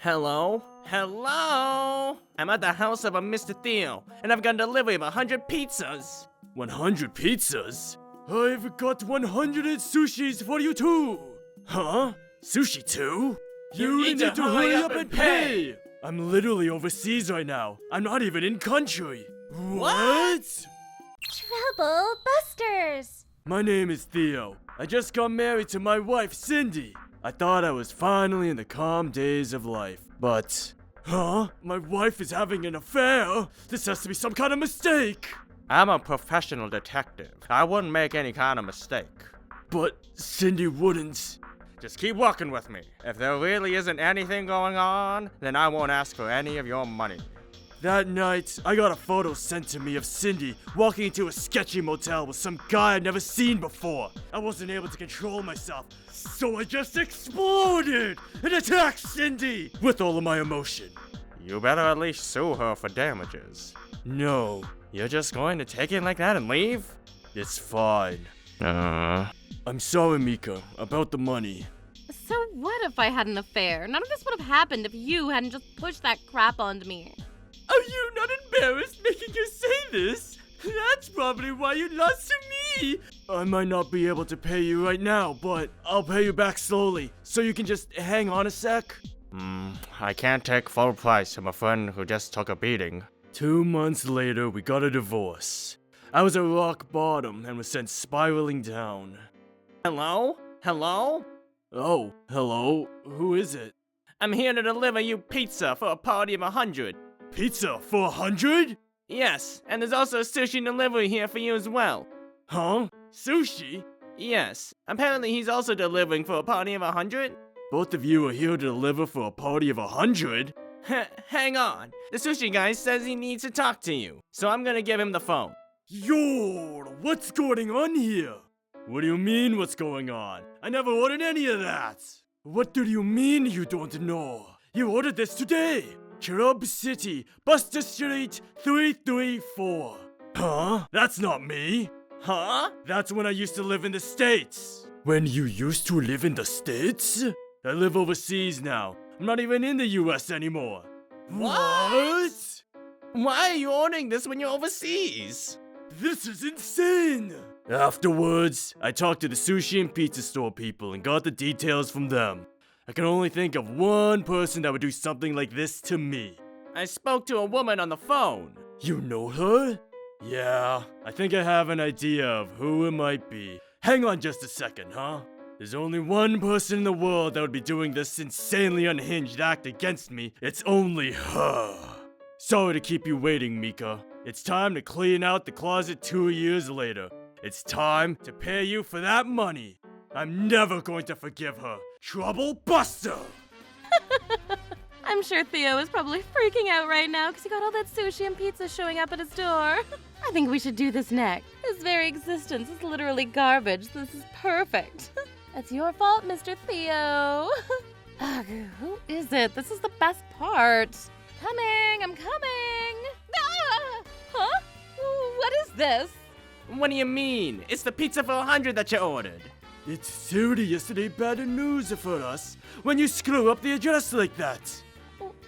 Hello? Hello? I'm at the house of a Mr. Theo, and I've got a delivery of 100 pizzas. 100 pizzas? I've got 100 sushis for you too! Huh? Sushi too? You need to hurry up and pay! I'm literally overseas right now. I'm not even in country. What? Trouble Busters! My name is Theo. I just got married to my wife, Cindy. I thought I was finally in the calm days of life, but... Huh? My wife is having an affair? This has to be some kind of mistake! I'm a professional detective. I wouldn't make any kind of mistake. But Cindy wouldn't. Just keep walking with me. If there really isn't anything going on, then I won't ask for any of your money. That night, I got a photo sent to me of Cindy walking into a sketchy motel with some guy I'd never seen before. I wasn't able to control myself, so I just exploded and attacked Cindy with all of my emotion. You better at least sue her for damages. No, You're just going to take it like that and leave? it's fine. I'm sorry, Mika, about the money. So what if I had an affair? None of this would have happened if you hadn't just pushed that crap onto me. Are you not embarrassed making her say this? That's probably why you lost to me. I might not be able to pay you right now, but I'll pay you back slowly, so you can just hang on a sec. I can't take full price from a friend who just took a beating. 2 months later, we got a divorce. I was at rock bottom and was sent spiraling down. Hello? Hello? Oh, hello? Who is it? I'm here to deliver you pizza for a party of 100. Pizza for 100? Yes, and there's also a sushi delivery here for you as well. Huh? Sushi? Yes, apparently he's also delivering for a party of 100. Both of you are here to deliver for a party of 100? Hang on. The sushi guy says he needs to talk to you, so I'm gonna give him the phone. Yo, what's going on here? What do you mean what's going on? I never ordered any of that. What do you mean you don't know? You ordered this today. Club City, Buster Street 334. Huh? That's not me. Huh? That's when I used to live in the States. When you used to live in the States? I live overseas now. I'm not even in the US anymore. What? Why are you ordering this when you're overseas? This is insane! Afterwards, I talked to the sushi and pizza store people and got the details from them. I can only think of one person that would do something like this to me. I spoke to a woman on the phone. You know her? Yeah, I think I have an idea of who it might be. Hang on just a second, huh? There's only one person in the world that would be doing this insanely unhinged act against me. It's only her. Sorry to keep you waiting, Mika. It's time to clean out the closet 2 years later. It's time to pay you for that money. I'm never going to forgive her. Trouble Buster! I'm sure Theo is probably freaking out right now because he got all that sushi and pizza showing up at his door. I think we should do this next. His very existence is literally garbage. This is perfect. It's your fault, Mr. Theo. Ugh, who is it? This is the best part. Coming, I'm coming. Ah! Huh? What is this? What do you mean? It's the pizza for 100 that you ordered. It's seriously bad news for us when you screw up the address like that.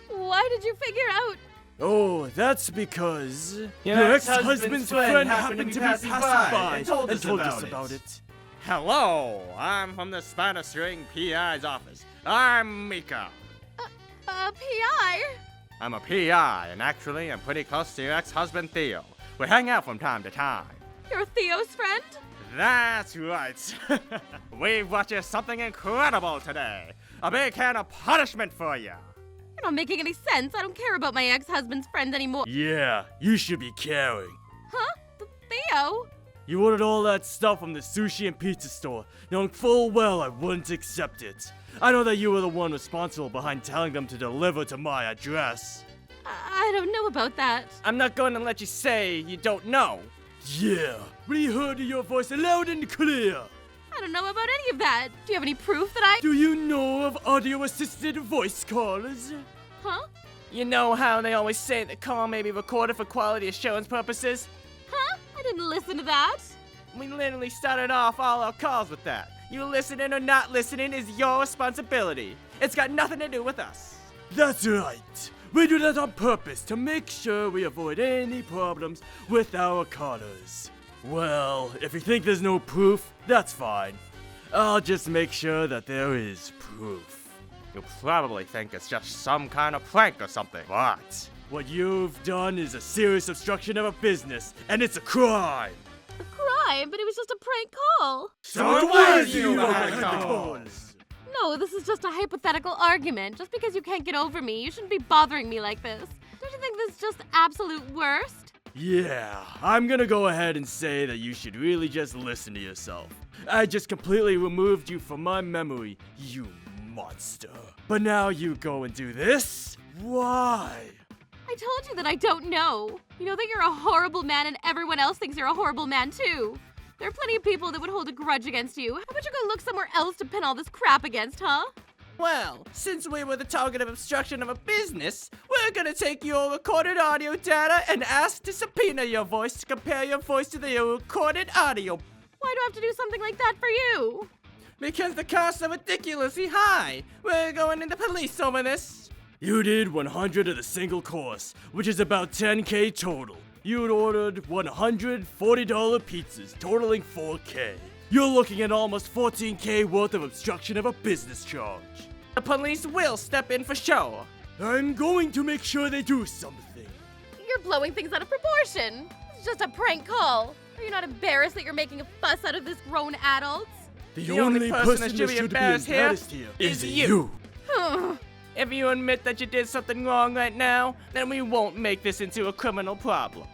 Why did you figure out? Oh, that's because Your ex-husband's friend happened to be passing by and told us about it. Hello, I'm from the Spider String PI's office. I'm Mika. PI? I'm a PI, and actually, I'm pretty close to your ex-husband Theo. We hang out from time to time. You're Theo's friend? That's right. We've brought you something incredible today. A big can of punishment for you. You're not making any sense. I don't care about my ex-husband's friend anymore. Yeah, you should be caring. Huh? Theo? You ordered all that stuff from the sushi and pizza store, knowing full well I wouldn't accept it. I know that you were the one responsible behind telling them to deliver to my address. I don't know about that. I'm not going to let you say you don't know. Yeah, we heard your voice loud and clear. I don't know about any of that. Do you have any proof that I... Do you know of audio-assisted voice calls? Huh? You know how they always say the call may be recorded for quality assurance purposes? Huh? I didn't listen to that. We literally started off all our calls with that. You listening or not listening is your responsibility. It's got nothing to do with us. That's right. We do that on purpose to make sure we avoid any problems with our callers. Well, if you think there's no proof, that's fine. I'll just make sure that there is proof. You probably think it's just some kind of prank or something, but What you've done is a serious obstruction of a business, and it's a crime! A crime, but it was just a prank call. So it was you behind the calls. No, this is just a hypothetical argument. Just because you can't get over me, you shouldn't be bothering me like this. Don't you think this is just the absolute worst? Yeah, I'm gonna go ahead and say that you should really just listen to yourself. I just completely removed you from my memory, you monster. But now you go and do this? Why? I told you that I don't know. You know that you're a horrible man and everyone else thinks you're a horrible man too. There are plenty of people that would hold a grudge against you. How about you go look somewhere else to pin all this crap against, huh? Well, since we were the target of obstruction of a business, we're gonna take your recorded audio data and ask to subpoena your voice to compare your voice to the recorded audio. Why do I have to do something like that for you? Because the costs are ridiculously high. We're going to the police over this. You did 100 of the single course, which is about 10K total. You'd ordered $140 pizzas, totaling 4K. You're looking at almost 14K worth of obstruction of a business charge. The police will step in for sure. I'm going to make sure they do something. You're blowing things out of proportion. It's just a prank call. Are you not embarrassed that you're making a fuss out of this grown adults? The only person that should be embarrassed embarrassed here is is you. you. If you admit that you did something wrong right now, then we won't make this into a criminal problem.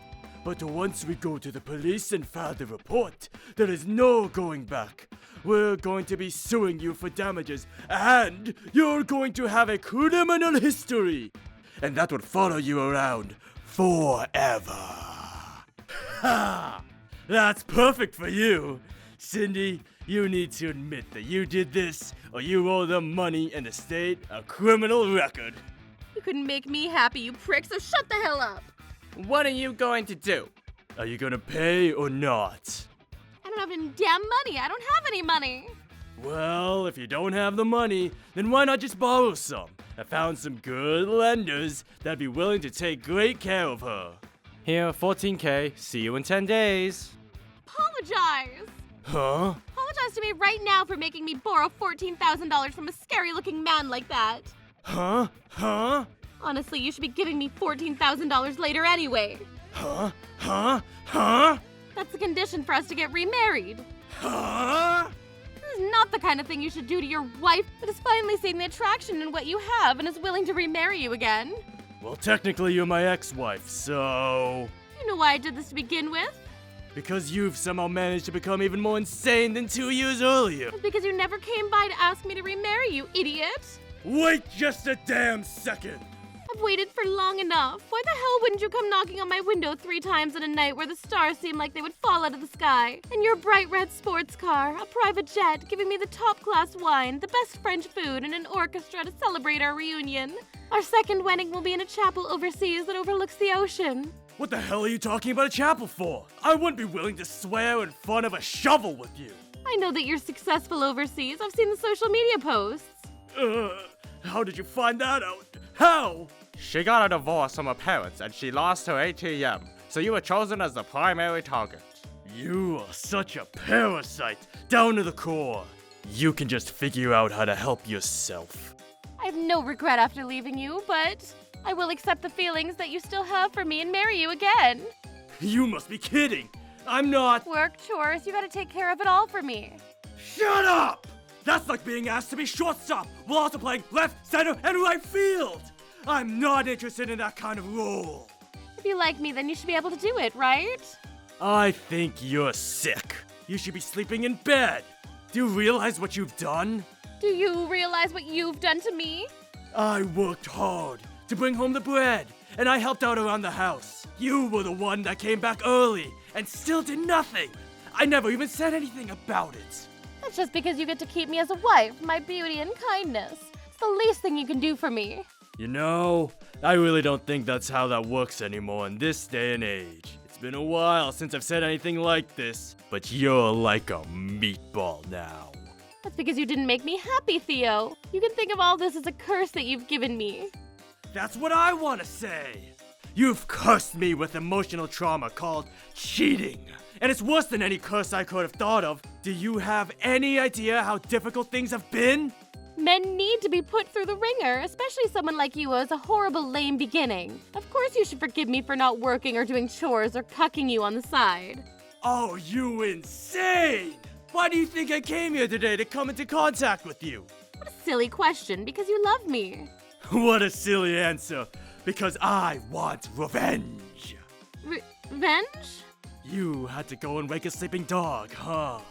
But once we go to the police and file the report, there is no going back. We're going to be suing you for damages, and you're going to have a criminal history. And that would follow you around forever. Ha! That's perfect for you. Cindy, you need to admit that you did this, or you owe them money and the state a criminal record. You couldn't make me happy, you prick, so shut the hell up. What are you going to do? Are you gonna pay or not? I don't have any damn money. I don't have any money. Well, if you don't have the money, then why not just borrow some? I found some good lenders that'd be willing to take great care of her. here, 14K, see you in 10 days. Apologize. Huh? Apologize to me right now for making me borrow $14,000 from a scary-looking man like that. Huh? Huh? Honestly, you should be giving me $14,000 later anyway. Huh? Huh? Huh? That's the condition for us to get remarried. Huh? This is not the kind of thing you should do to your wife that has finally seen the attraction in what you have and is willing to remarry you again. Well, technically you're my ex-wife, so... You know why I did this to begin with? Because you've somehow managed to become even more insane than 2 years earlier. It's because you never came by to ask me to remarry you, idiot. Wait just a damn second. I've waited for long enough. Why the hell wouldn't you come knocking on my window 3 times in a night where the stars seem like they would fall out of the sky? And your bright red sports car, a private jet, giving me the top-class wine, the best French food, and an orchestra to celebrate our reunion. Our second wedding will be in a chapel overseas that overlooks the ocean. What the hell are you talking about a chapel for? I wouldn't be willing to swear in front of a shovel with you. I know that you're successful overseas. I've seen the social media posts. How did you find that out? How? She got a divorce from her parents and she lost her ATM, so you were chosen as the primary target. You are such a parasite, down to the core. You can just figure out how to help yourself. I have no regret after leaving you, but I will accept the feelings that you still have for me and marry you again. You must be kidding. I'm not. Work, chores, you gotta take care of it all for me. Shut up! That's like being asked to be shortstop while also playing left, center, and right field. I'm not interested in that kind of role. If you like me, then you should be able to do it, right? I think you're sick. You should be sleeping in bed. Do you realize what you've done? Do you realize what you've done to me? I worked hard to bring home the bread, and I helped out around the house. You were the one that came back early and still did nothing. I never even said anything about it. That's just because you get to keep me as a wife, my beauty and kindness. It's the least thing you can do for me. You know, I really don't think that's how that works anymore in this day and age. It's been a while since I've said anything like this, but you're like a meatball now. That's because you didn't make me happy, Theo. You can think of all this as a curse that you've given me. That's what I want to say. You've cursed me with emotional trauma called cheating. And it's worse than any curse I could have thought of. Do you have any idea how difficult things have been? Men need to be put through the ringer, especially someone like you who has a horrible, lame beginning. Of course you should forgive me for not working or doing chores or cucking you on the side. Oh, you insane! Why do you think I came here today to come into contact with you? What a silly question, because you love me. What a silly answer. Because I want revenge. Revenge? You had to go and wake a sleeping dog, huh?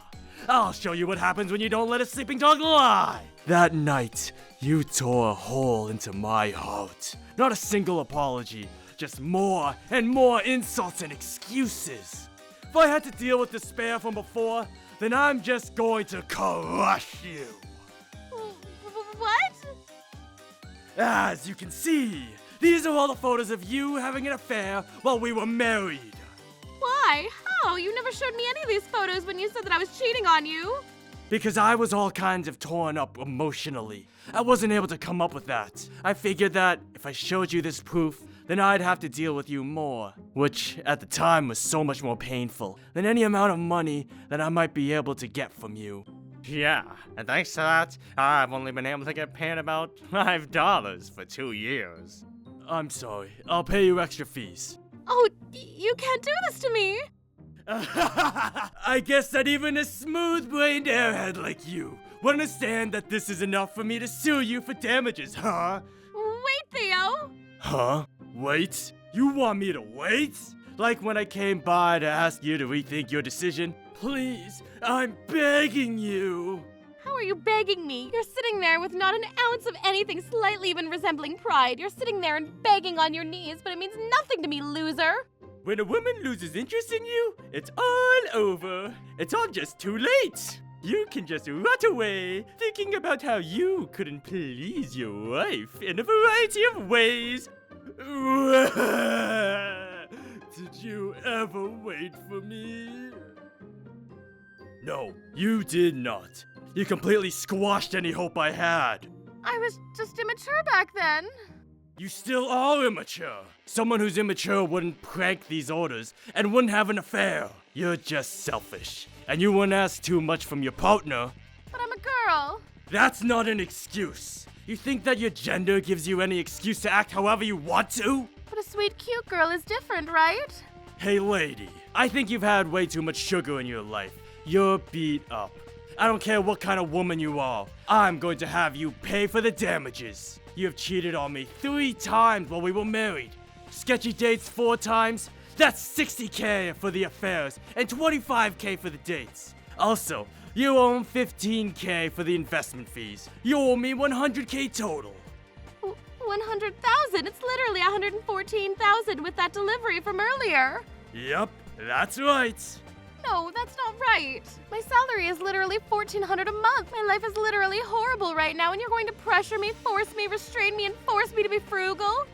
I'll show you what happens when you don't let a sleeping dog lie. That night, you tore a hole into my heart. Not a single apology, just more and more insults and excuses. If I had to deal with despair from before, then I'm just going to crush you. What? As you can see, these are all the photos of you having an affair while we were married. Why? How? You never showed me any of these photos when you said that I was cheating on you. Because I was all kinds of torn up emotionally. I wasn't able to come up with that. I figured that if I showed you this proof, then I'd have to deal with you more. Which, at the time, was so much more painful than any amount of money that I might be able to get from you. Yeah, and thanks to that, I've only been able to get paid about $5 for 2 years. I'm sorry. I'll pay you extra fees. Oh, you can't do this to me. I guess that even a smooth-brained airhead like you would understand that this is enough for me to sue you for damages, huh? Wait, Theo. Huh? Wait? You want me to wait? Like when I came by to ask you to rethink your decision? Please, I'm begging you. How are you begging me? You're sitting there with not an ounce of anything slightly even resembling pride. You're sitting there and begging on your knees, but it means nothing to me, loser. When a woman loses interest in you, it's all over. It's all just too late. You can just rot away, thinking about how you couldn't please your wife in a variety of ways. Did you ever wait for me? No, you did not. You completely squashed any hope I had. I was just immature back then. You still are immature. Someone who's immature wouldn't prank these orders and wouldn't have an affair. You're just selfish. And you wouldn't ask too much from your partner. But I'm a girl. That's not an excuse. You think that your gender gives you any excuse to act however you want to? But a sweet, cute girl is different, right? Hey lady, I think you've had way too much sugar in your life. You're beat up. I don't care what kind of woman you are. I'm going to have you pay for the damages. You have cheated on me 3 times while we were married. Sketchy dates 4 times. That's $60K for the affairs and $25K for the dates. Also, you owe $15K for the investment fees. You owe me $100K total. 100,000? It's literally 114,000 with that delivery from earlier. Yep, that's right. No, that's not right. My salary is literally $1,400 a month. My life is literally horrible right now, and you're going to pressure me, force me, restrain me, and force me to be frugal?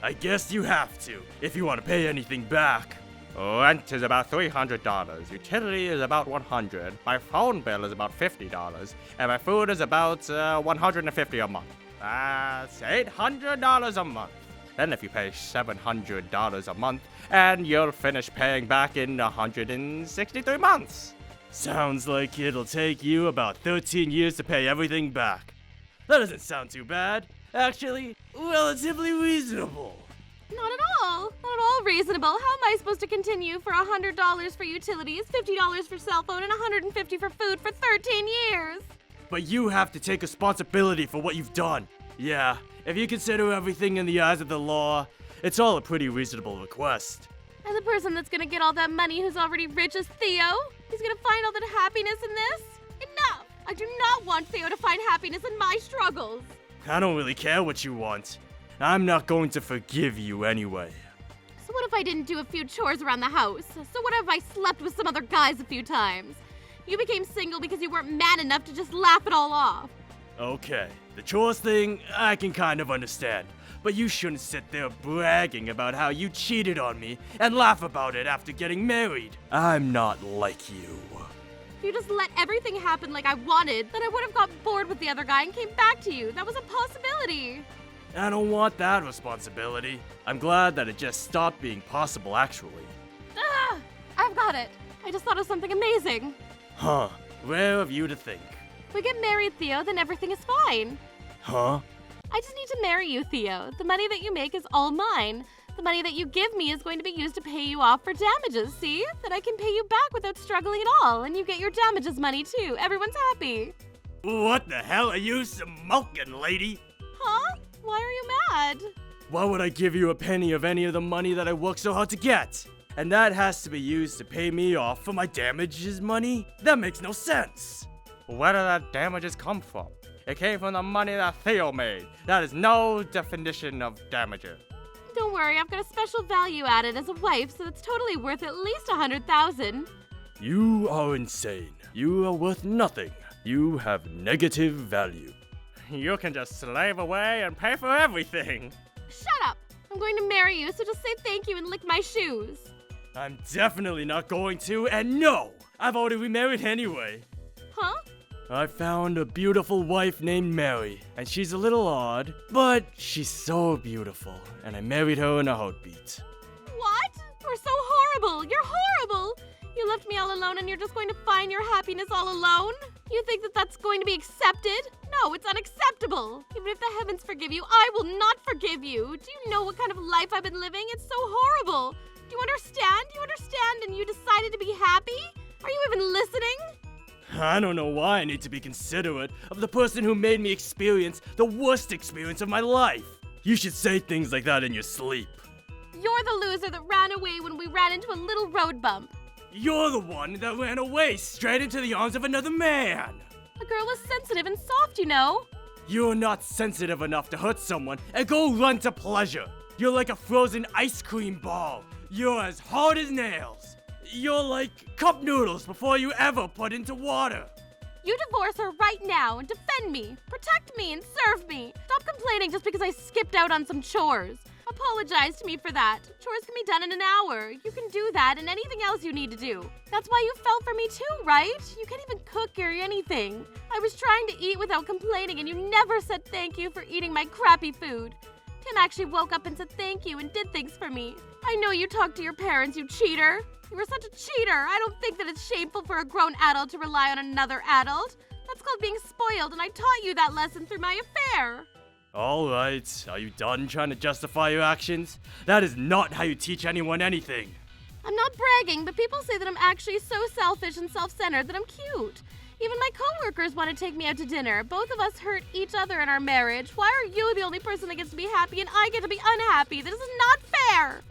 I guess you have to, if you want to pay anything back. Rent is about $300, utility is about $100, my phone bill is about $50, and my food is about $150 a month. That's $800 a month. Then if you pay $700 a month, and you'll finish paying back in 163 months. Sounds like it'll take you about 13 years to pay everything back. That doesn't sound too bad. Actually, relatively reasonable. Not at all. Not at all reasonable. How am I supposed to continue for $100 for utilities, $50 for cell phone, and $150 for food for 13 years? But you have to take responsibility for what you've done. Yeah, if you consider everything in the eyes of the law, it's all a pretty reasonable request. And the person that's gonna get all that money who's already rich is Theo? He's gonna find all that happiness in this? Enough! I do not want Theo to find happiness in my struggles. I don't really care what you want. I'm not going to forgive you anyway. So what if I didn't do a few chores around the house? So what if I slept with some other guys a few times? You became single because you weren't man enough to just laugh it all off. Okay, the chores thing, I can kind of understand. But you shouldn't sit there bragging about how you cheated on me and laugh about it after getting married. I'm not like you. If you just let everything happen like I wanted, then I would have got bored with the other guy and came back to you. That was a possibility. I don't want that responsibility. I'm glad that it just stopped being possible, actually. Ah! I've got it. I just thought of something amazing. Huh. Rare of you to think. If we get married, Theo, then everything is fine. Huh? I just need to marry you, Theo. The money that you make is all mine. The money that you give me is going to be used to pay you off for damages, see? Then I can pay you back without struggling at all, and you get your damages money too. Everyone's happy. What the hell are you smoking, lady? Huh? Why are you mad? Why would I give you a penny of any of the money that I worked so hard to get? And that has to be used to pay me off for my damages money? That makes no sense. Where did that damages come from? It came from the money that Theo made. That is no definition of damages. Don't worry, I've got a special value added as a wife, so it's totally worth at least 100,000. You are insane. You are worth nothing. You have negative value. You can just slave away and pay for everything. Shut up! I'm going to marry you, so just say thank you and lick my shoes. I'm definitely not going to, and no! I've already remarried anyway. Huh? I found a beautiful wife named Mary, and she's a little odd, but she's so beautiful, and I married her in a heartbeat. What? You're so horrible! You're horrible! You left me all alone and you're just going to find your happiness all alone? You think that that's going to be accepted? No, it's unacceptable! Even if the heavens forgive you, I will not forgive you! Do you know what kind of life I've been living? It's so horrible! Do you understand? Do you understand and you decided to be happy? Are you even listening? I don't know why I need to be considerate of the person who made me experience the worst experience of my life. You should say things like that in your sleep. You're the loser that ran away when we ran into a little road bump. You're the one that ran away straight into the arms of another man. A girl is sensitive and soft, you know. You're not sensitive enough to hurt someone and go run to pleasure. You're like a frozen ice cream ball. You're as hard as nails. You're like cup noodles before you ever put into water. You divorce her right now and defend me, protect me, and serve me. Stop complaining just because I skipped out on some chores. Apologize to me for that. Chores can be done in an hour. You can do that and anything else you need to do. That's why you fell for me too, right? You can't even cook or anything. I was trying to eat without complaining and you never said thank you for eating my crappy food. Tim actually woke up and said thank you and did things for me. I know you talked to your parents, you cheater. You were such a cheater. I don't think that it's shameful for a grown adult to rely on another adult. That's called being spoiled, and I taught you that lesson through my affair. All right, are you done trying to justify your actions? That is not how you teach anyone anything. I'm not bragging, but people say that I'm actually so selfish and self-centered that I'm cute. Even my coworkers want to take me out to dinner. Both of us hurt each other in our marriage. Why are you the only person that gets to be happy and I get to be unhappy? This is not fair.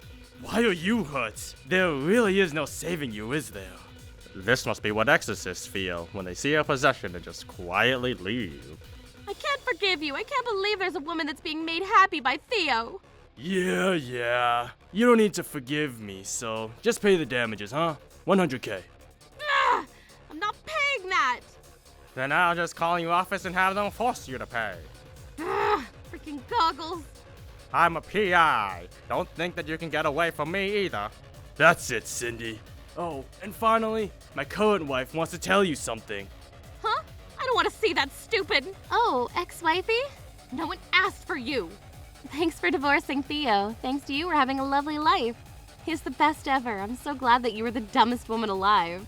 Why are you hurt? There really is no saving you, is there? This must be what exorcists feel when they see a possession and just quietly leave. I can't forgive you. I can't believe there's a woman that's being made happy by Theo. Yeah. You don't need to forgive me, so just pay the damages, huh? 100K. Ugh, I'm not paying that. Then I'll just call your office and have them force you to pay. Ugh, freaking goggles. I'm a PI. Don't think that you can get away from me either. That's it, Cindy. Oh, and finally, my current wife wants to tell you something. Huh? I don't want to see that stupid. Oh, ex-wifey? No one asked for you. Thanks for divorcing Theo. Thanks to you, we're having a lovely life. He's the best ever. I'm so glad that you were the dumbest woman alive.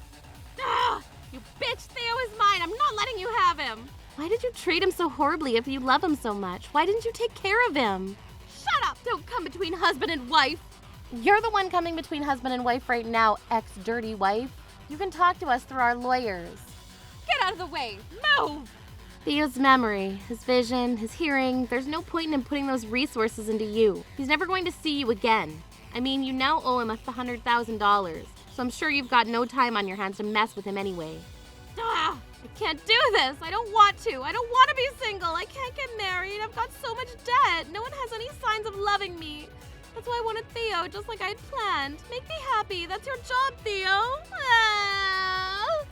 Ah! You bitch! Theo is mine! I'm not letting you have him! Why did you treat him so horribly if you love him so much? Why didn't you take care of him? Shut up! Don't come between husband and wife! You're the one coming between husband and wife right now, ex-dirty wife. You can talk to us through our lawyers. Get out of the way! Move! Theo's memory, his vision, his hearing, there's no point in him putting those resources into you. He's never going to see you again. I mean, you now owe him $100,000, so I'm sure you've got no time on your hands to mess with him anyway. Ah! I can't do this! I don't want to! I don't want to be single! I can't get married! I've got so much debt! No one has any signs of loving me! That's why I wanted Theo, just like I'd planned. Make me happy! That's your job, Theo! Ah!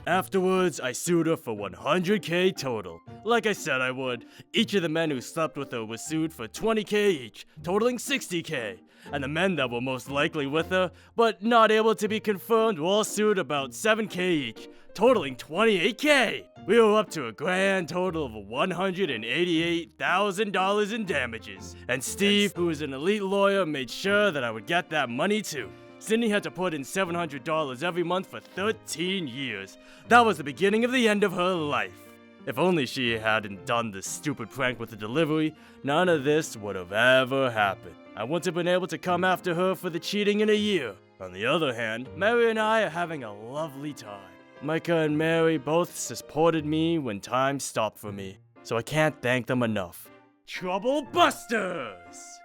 Afterwards, I sued her for $100K total. Like I said I would. Each of the men who slept with her was sued for $20K each, totaling $60K. And the men that were most likely with her, but not able to be confirmed, were all sued about $7K each, totaling $28K. We were up to a grand total of $188,000 in damages. And Steve, who is an elite lawyer, made sure that I would get that money too. Sydney had to put in $700 every month for 13 years. That was the beginning of the end of her life. If only she hadn't done the stupid prank with the delivery, none of this would have ever happened. I wouldn't have been able to come after her for the cheating in a year. On the other hand, Mary and I are having a lovely time. Micah and Mary both supported me when time stopped for me, so I can't thank them enough. Trouble Busters!